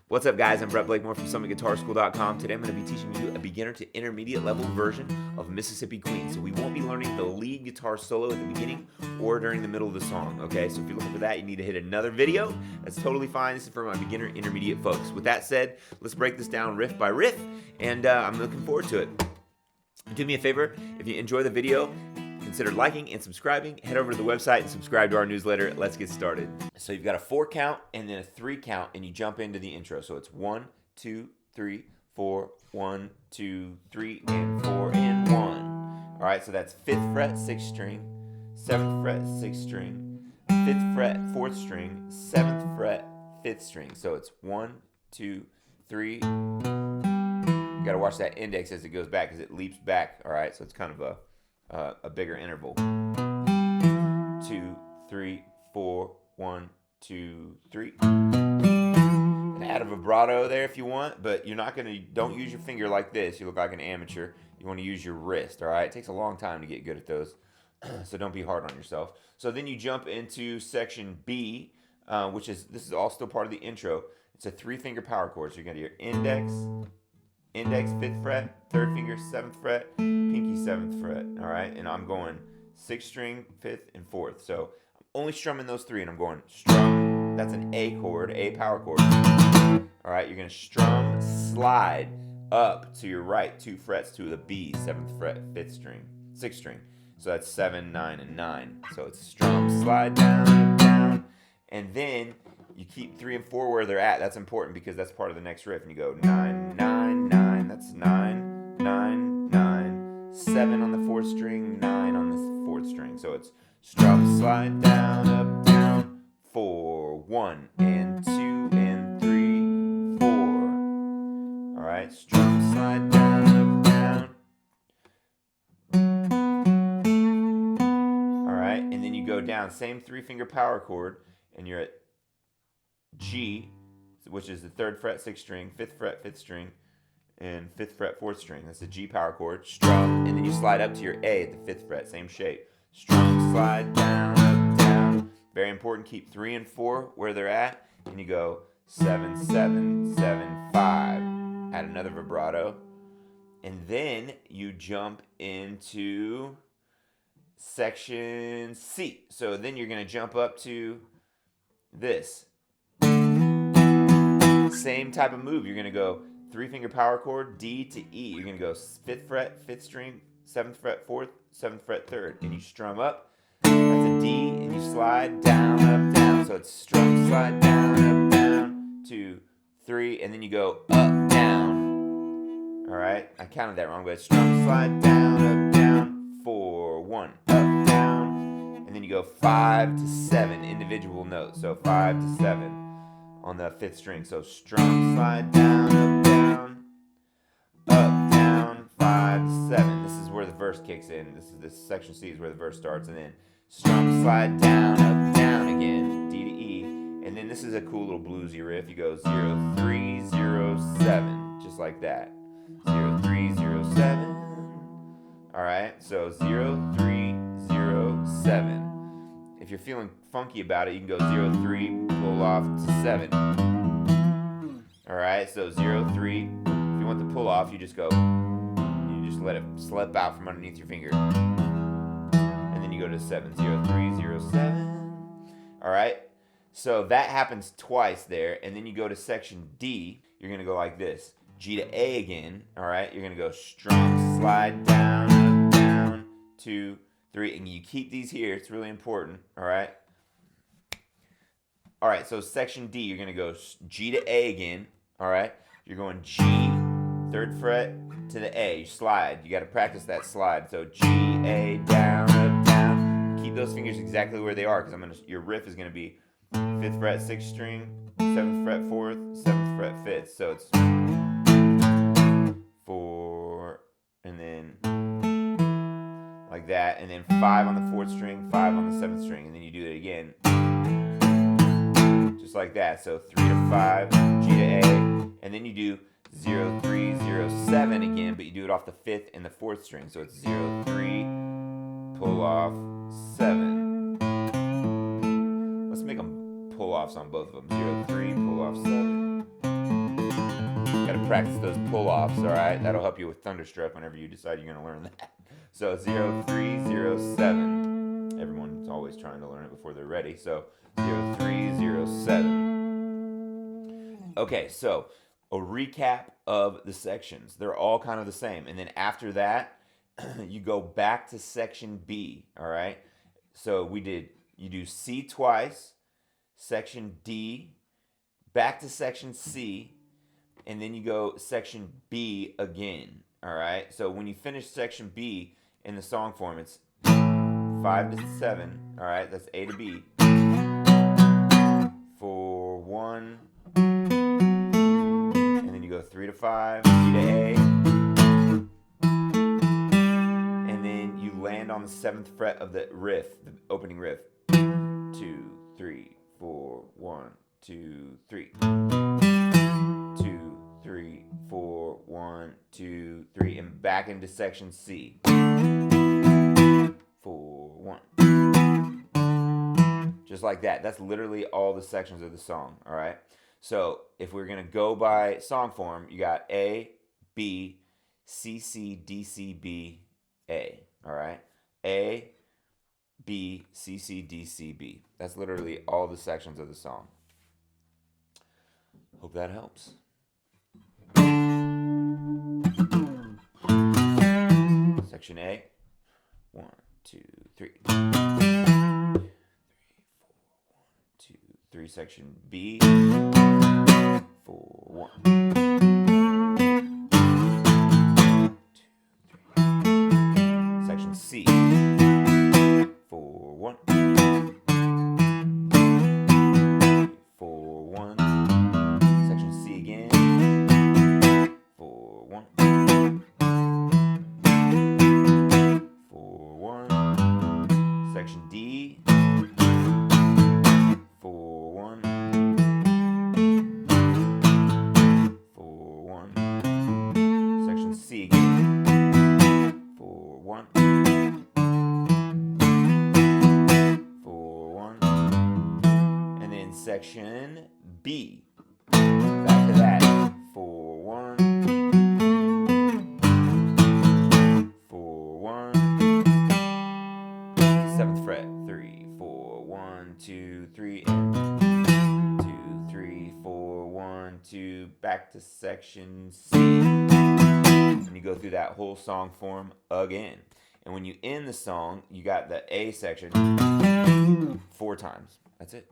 What's up, guys? I'm Brett Blakemore from SummitGuitarSchool.com. Today I'm going to be teaching you a beginner to intermediate level version of Mississippi Queen. So we won't be learning the lead guitar solo at the beginning or during the middle of the song, okay? So if you're looking for that, you need to hit another video. That's totally fine. This is for my beginner intermediate folks. With that said, let's break this down riff by riff, and I'm looking forward to it. Do me a favor, if you enjoy the video, consider liking and subscribing. Head over to the website and subscribe to our newsletter. Let's get started. So you've got a 4 count and then a 3 count, and you jump into the intro. So it's 1, 2, 3, 4, 1, 2, 3, and 4, and 1. All right, so that's 5th fret, 6th string, 7th fret, 6th string, 5th fret, 4th string, 7th fret, 5th string. So it's 1, 2, 3. You got to watch that index as it goes back because it leaps back. All right, so it's kind of a bigger interval. 2, 3, 4, 1, 2, 3. And add a vibrato there if you want, but you're not gonna. Don't use your finger like this. You look like an amateur. You want to use your wrist. All right, it takes a long time to get good at those, so don't be hard on yourself. So then you jump into section B, this is all still part of the intro. It's a 3-finger power chord. So you're gonna do your index, 5th fret, 3rd finger, 7th fret, pinky 7th fret, all right? And I'm going 6th string, 5th, and 4th. So I'm only strumming those 3, and I'm going strum. That's an A chord, A power chord. All right, you're gonna strum, slide up to your right 2 frets to the B, 7th fret, 5th string, 6th string. So that's 7, 9, and 9. So it's strum, slide down, down, and then you keep 3 and 4 where they're at. That's important because that's part of the next riff. And you go 9, 9, 9. That's 9, 9, 9. 7 on the 4th string, 9 on the 4th string. So it's strum, slide down, up, down, 4, 1, and 2, and 3, 4. All right, strum, slide down, up, down. All right, and then you go down, same 3-finger power chord, and you're at G, which is the 3rd fret, 6th string, 5th fret, 5th string, and 5th fret, 4th string. That's the G power chord. Strum, and then you slide up to your A at the 5th fret, same shape. Strum, slide down, up, down. Very important, keep 3 and 4 where they're at, and you go 7, 7, 7, 5. Add another vibrato, and then you jump into section C. So then you're going to jump up to this. Same type of move. You're going to go 3-finger power chord, D to E. You're going to go 5th fret, 5th string, 7th fret, 4th, 7th fret, 3rd. And you strum up. That's a D, and you slide down, up, down. So it's strum, slide down, up, down, 2, 3, and then you go up, down. All right? I counted that wrong, but it's strum, slide down, up, down, 4, 1, up, down. And then you go 5 to 7 individual notes. So 5 to 7. On the 5th string. So strum, slide down, up, down, 5 to 7. This is where the verse kicks in. This section C is where the verse starts, and then strum, slide down, up, down again, D to E, and then this is a cool little bluesy riff. You go 0, 3, 0, 7, just like that. 0, 3, 0, 7. All right, so 0, 3, 0, 7. If you're feeling funky about it, you can go 0, 3, pull off to 7. All right, so 0, 3. If you want the pull off, you just let it slip out from underneath your finger. And then you go to 7, 0, 3, 0, 7. All right, so that happens twice there. And then you go to section D. You're going to go like this. G to A again. All right, you're going to go strum, slide down, up, down, 2, 3, and you keep these here. It's really important. All right. All right. So section D, you're gonna go G to A again. All right. You're going G, 3rd fret to the A. You slide. You got to practice that slide. So G, A, down, up, down. Keep those fingers exactly where they are, because your riff is gonna be 5th fret, 6th string, 7th fret, 4th, 7th fret, 5th. So it's 4, and then like that, and then 5 on the 4th string, 5 on the 7th string, and then you do it again, just like that. So 3 to 5, G to A, and then you do 0, 3, 0, 7 again, but you do it off the 5th and the 4th string. So it's 0, 3, pull off, 7. Let's make them pull offs on both of them. 0, 3, pull off, 7. practice those pull-offs, all right? That'll help you with Thunderstruck whenever you decide you're going to learn that. So 0, 3, 0, 7. Everyone's always trying to learn it before they're ready. So 0, 3, 0, 7. Okay, so a recap of the sections. They're all kind of the same. And then after that, you go back to section B, all right? So you do C twice, section D, back to section C, and then you go section B again, all right? So when you finish section B in the song form, it's 5 to 7, all right? That's A to B. 4, 1, and then you go 3 to 5, B to A, and then you land on the 7th fret of the riff, the opening riff. 2, 3, 4, 1, 2, 3. 2, 3, 4, 1, 2, 3, and back into section C. 4, 1. Just like that. That's literally all the sections of the song, all right? So if we're going to go by song form, you got A, B, C, C, D, C, B, A, all right? A, B, C, C, D, C, B. That's literally all the sections of the song. Hope that helps. Section A. 1, 2, 3. 3, 4, 1, 2, 3. Section B. 4, 1. 2, 3. Section C. 4, 1. 4, 1. Section C again. 4, 1. 4, 1. Section D. 4, 1. 4, 1. Section C again. 4, 1. 4, 1. And then section B. Back to that. 4, 1. 4, 1. 7th fret. 3, 4, 1, 2, 3, and 2, 3, 4, 1, 2. Back to section C. And you go through that whole song form again. And when you end the song, you got the A section 4 times. That's it.